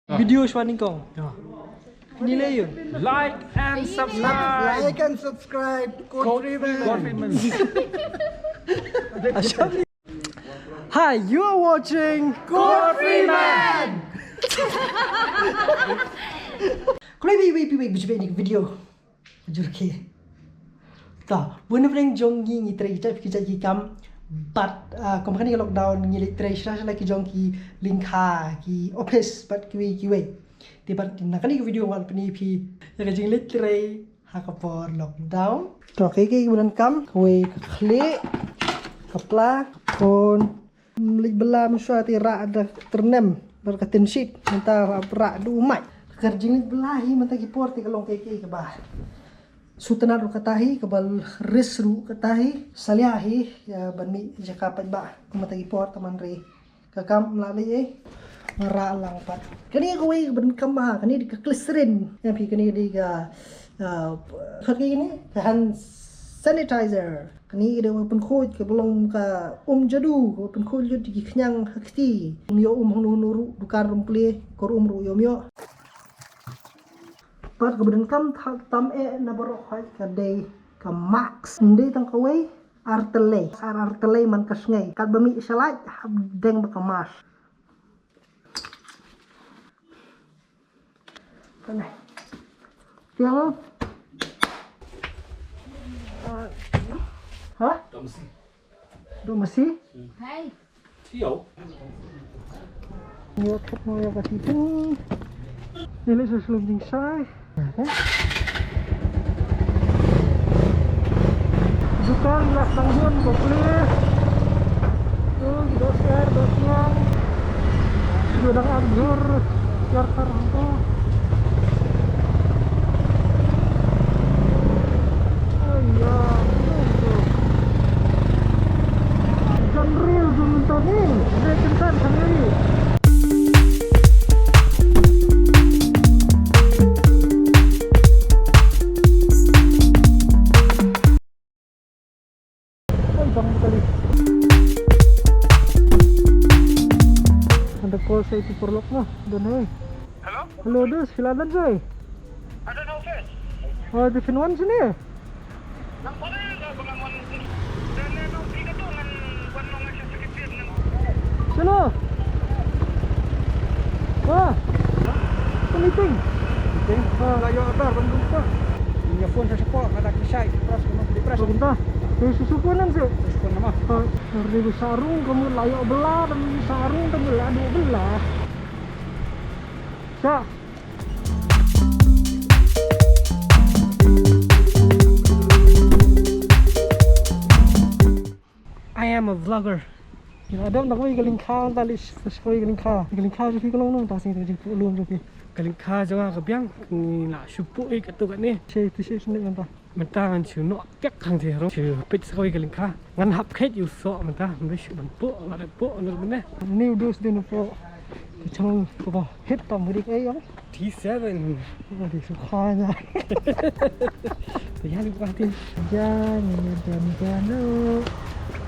Video Shwan Kong. Nilai yun. Like and subscribe. Like and subscribe. Code Freeman. Hi, you are watching Code Freeman. Kalau ni video. Jurke. Ta, bukan pernah jonggi ni teri kita kam. But company lockdown ni literasi lagi jongki lingka ki office but kiwi. Tiba nak ni video wal peni pi. Yang jeng literasi hakapor lockdown. To kiki bulan kam kiwi klik kapla kon Bylla mesuati rak ada ternem berkatin sheet mentah rak du mai. Kerjing Bylla hi mentah kipor ti kalong kiki ke bah. Sutana ru katahi kabal ris ru katahi saliahi ya bani jakapat ba kumatagi por taman re kakam melalui mara lang pat kani ko wei ben kamah kani di glycerin yang pi kani di ga kaki ini hand sanitizer kani de open khoj ke belum ka jadu open khoj jud di knyang hakti mio honu nuru dukar rumple kor ru yo mio Pat kemudian kam tam na borok hai kadai ka max ndi tang kawai artele man kasngai kat bami salat deng ba kamas panai tiang ha domasi Hai. Tio. Yo kat mo ya kasi pun ini seselumting sai Dukan las tanggun boleh. Doser dosnya. Sudah anggur biar karangko. Oh iya, betul. Jam real jam tadi. Saya kencan sendiri. Ada call saya itu perlok mah, dan hei. Halo, dus, silakan coy. Ada no face. Oh, di Finwan sini. Nampak ada bangun dan no tiga tu dengan wan no masih sedikit dengan. Sino? Wah. Meeting. Layo order bandung pa. Punya phone sa support ada kisai press kono di press. Bentar. Susukunan sih. Susukan nama. Ribu sarung kamu layak belah dan sarung kamu ladu belah. Sa. I am a vlogger. Ada nak kau galing kau tali sesuai galing kau jadi kalau nung tak sih jadi ulun jadi galing kau jangan kebiang ni nak supu kat tu kat ni. Saya tu saya sendiri entah. Mentah kan ciu nak kek kang dia orang ciu pit sekali galing kau ngan hap ket you so mentah mesti nampu nak nampu nak benar. Ni udah sudah nampu. Macam apa hit tam beri kaya apa? T7. Di sukanya. Jangan lupa hati. Jangan.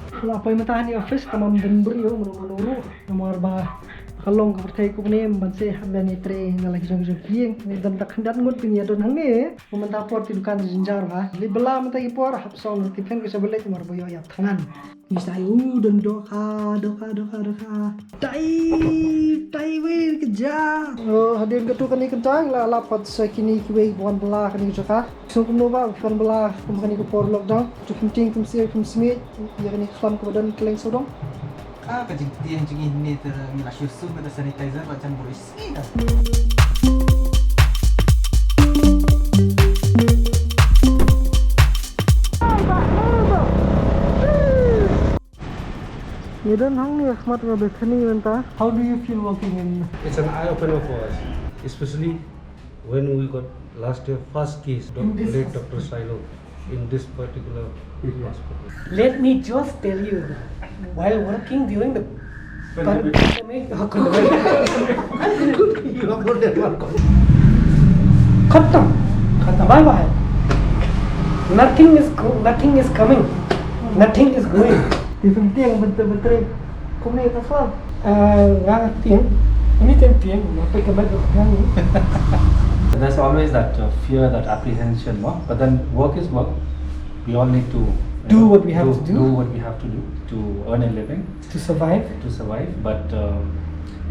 Kalau apa yang mentah ni office tamam dan beri yo menuru nomor bah kalong ke percaya ku ni banse hamdan ni tre ngalagi jong pieng ni dan tak hendak ngut pinya don hange mentah por ti dukan jinjar ba li Bylla mentah ipor hap song ti pen ke sebelah nomor boyo ya tangan misai dan doka tai we kejar oh hadir ke tu kan ni kencang la lapat sekini kiwe bukan Bylla kan ni joka so kuno ba bukan Bylla kan ni ku por lockdown tu penting kum sia kum smit ya ni khlam ko dan keleng sodong Kajing yang jeng ini termilah susu pada sanitizer macam bersih. You don't hang me khmat ra bethani mentah. How do you feel working in? It's an eye-opener for us, especially when we got last year first case, late Dr. Shillong in this particular hospital. Let me just tell you, while working during the pandemic, You have got that one. khatam, bye bye. Nothing is coming, nothing is going. Di penting betul-betul komunikasi lah. Ngang tiang Ini tempting, apa kabar orang ni? There's always that fear, that apprehension, no? But then work is work. We all need to Do what we have to do. Do what we have to do to earn a living, To survive. But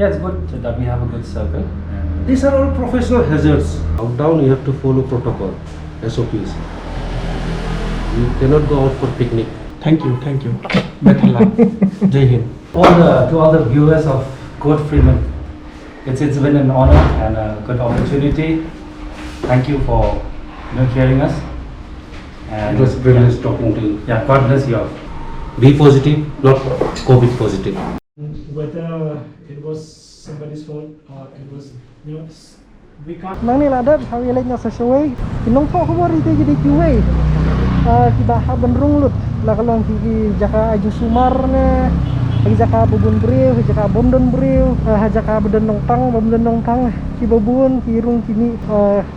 yeah, it's good that we have a good circle. And These are all professional hazards. Out down, you have to follow protocol, SOPs. You cannot go out for picnic. Thank you. Better luck. Jai Hind. to all the viewers of Code Freeman, it's been an honor and a good opportunity. Thank you for hearing us. And It was a privilege talking to you. yeah, God bless you all. Be positive, not COVID positive. Whether it was somebody's fault or it was, we can't. Nang ni ladat hawi lek nak sesuai. Kinong kau khobor itu jadi kuai. Kiba benrung lut. La kalong ki jaka aju sumar ne. Ki jaka bubun breu, ki jaka bondon breu, jaka beden nong tang. Ki babun ki rung kini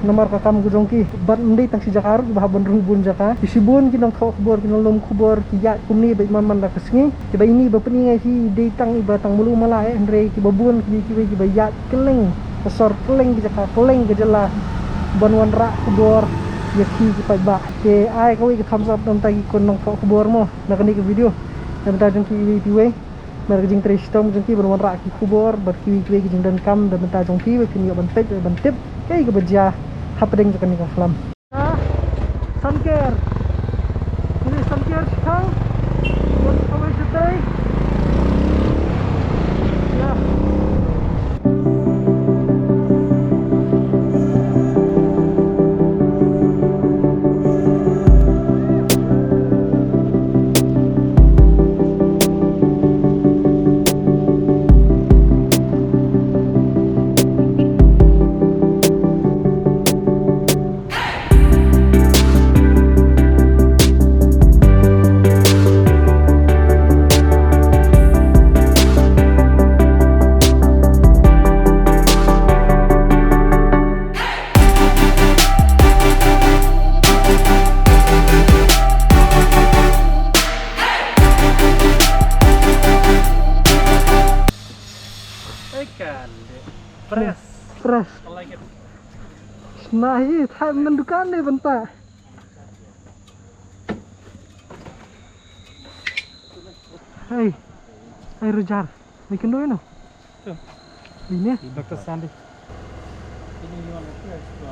nomor kakam gudong ki. Bat mendai tang si jaka ki bah benrung bun jaka. Ki sibun kinong kau khobor kinong lom khobor ki yat kumni baik man la kesngi. Kiba ini bapeni ngai ki dei tang iba tang mulu malai andre ki babun ki ba yat keleng. Pesor keleng ke jaka keleng ke jela banwan rak kubor ya ki ki pai ba ke ai ko ki thumbs up nam tagi kon nong kubor mo na kani ke video nam ta jong ki we mer jing tre stom jong ki banwan rak ki kubor bar ki we ki jing dan kam dan ta jong ki we ki ban tip kai ke beja hapdeng ke kani ka khlam sunker ini sunker Shillong what away today ya fresh. I like it. Nah, ini tak menentukan ni bentar. Hey, Rojar, bikin dulu no. Ini. Dr. Sandy.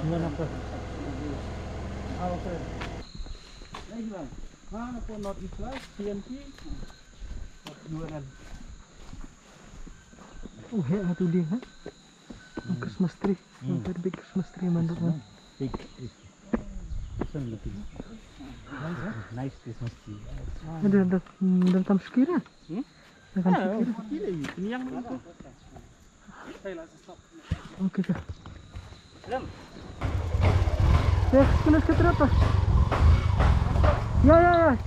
Gimana apa? Not Islam, TNT. UNN. Oh, ya tu dia, kan? Christmas tree, very big Christmas tree manduk kan. Big. Nice Christmas tree. Ada tam sekira. Ada tam sekira. Ini yang itu. Okey ke. Ya, kena ke terapa? Ya.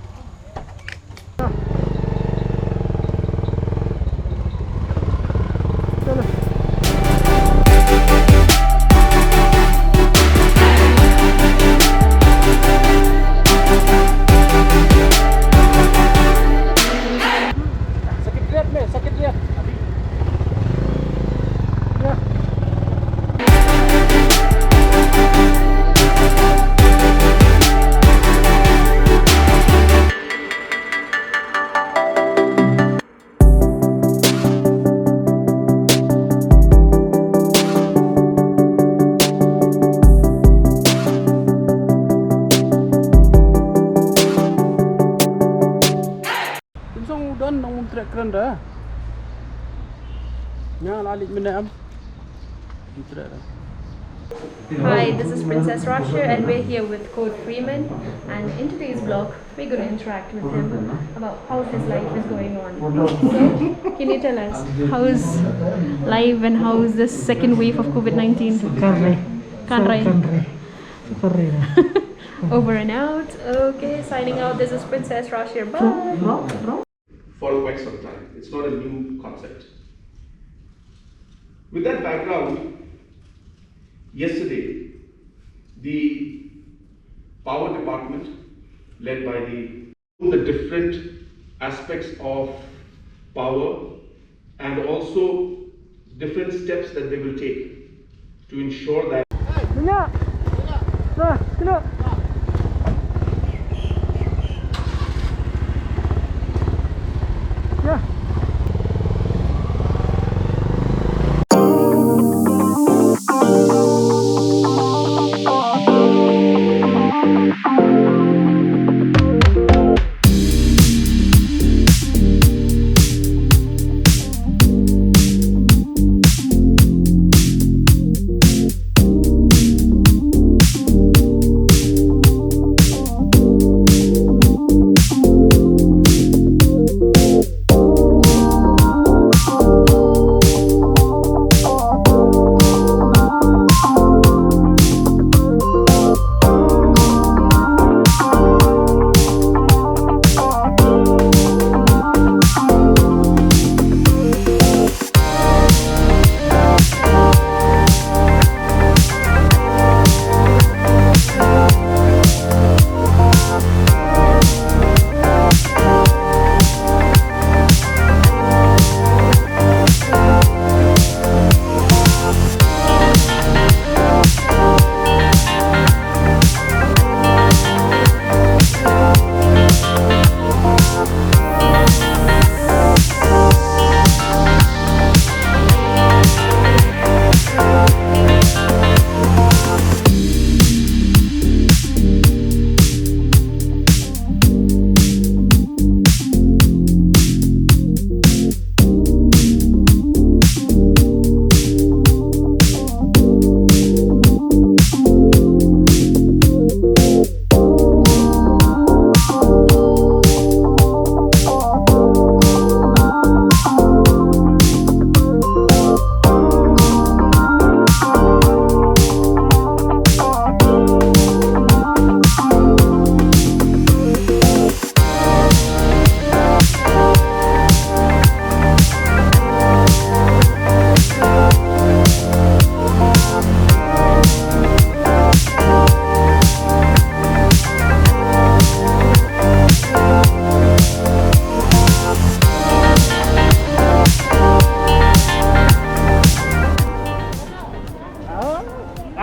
Sakit lihat. Ya. Udan nong trek keranda. Nya lalik menam. Trek. Hi, this is Princess Rasha and we're here with Code Freeman, and in today's vlog we're going to interact with him about how his life is going on. So, can you tell us how's life and how's this second wave of COVID-19? Kanrai. Over and out. Okay, signing out. This is Princess Rasha. Bye. For quite some time. It's not a new concept. With that background, yesterday, the power department, led by the different aspects of power and also different steps that they will take to ensure that Minyak. Dah, kena. Ya.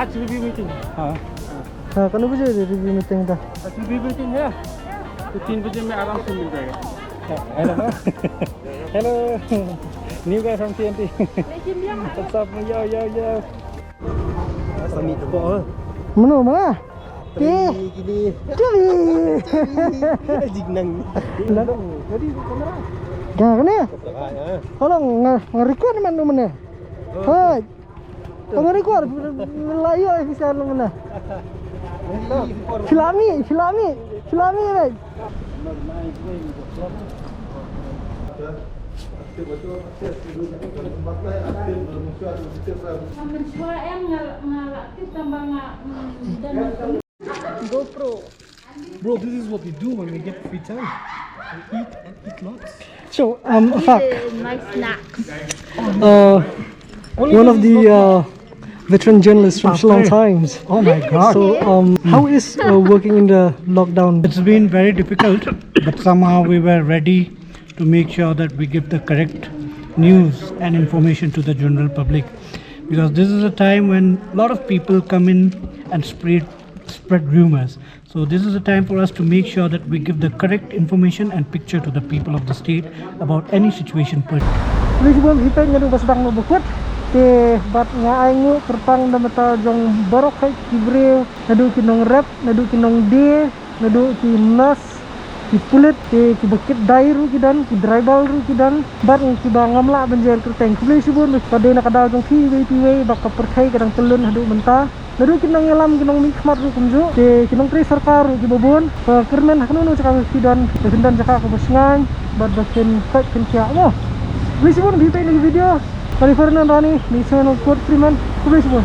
आज review meeting. हाँ हाँ, कौन बजे review meeting था? आज review meeting है तो 3 बजे में आराम से मिल जाएगा. Hello. Hello. New guy from TNT. What's up? Yo. Sami cepat. Mana? Gini. Jignang. Jadi kamera. Jangan ni. Ah. Tolong nge-record mana? Hai. Kau record layu bisa mana? Filami, right? GoPro. Bro, this is what we do when we get free time. We eat and eat lots. So, fuck. Nice snacks. One of the veteran journalists from Shillong Times. Oh my god. So, how is working in the lockdown? It's been very difficult, but somehow we were ready to make sure that we give the correct news and information to the general public, because this is a time when a lot of people come in and spread rumors. So this is a time for us to make sure that we give the correct information and picture to the people of the state about any situation. Ini sebelum kita ngadu basbang no bukut te bat ngaangu terpang na mata jong barok kay kibre nadu kinong rep nadu kinong de nadu kinas kipulit te kibakit dairu kidan kidraibal ru kidan bat kibangam la banjer kerteng kuble subun pade nakadaw jong tiwe baka perkai kadang telun hadu menta nadu kinong yalam kinong mikmat ru kumju te kinong tri sarkar ru kibobon kermen hakno cakap kidan kendan cakap kabasngan bat bakin kat kenkia mo kuble subun bita ini video California Rani, Mission of Court Freeman, kuble subun.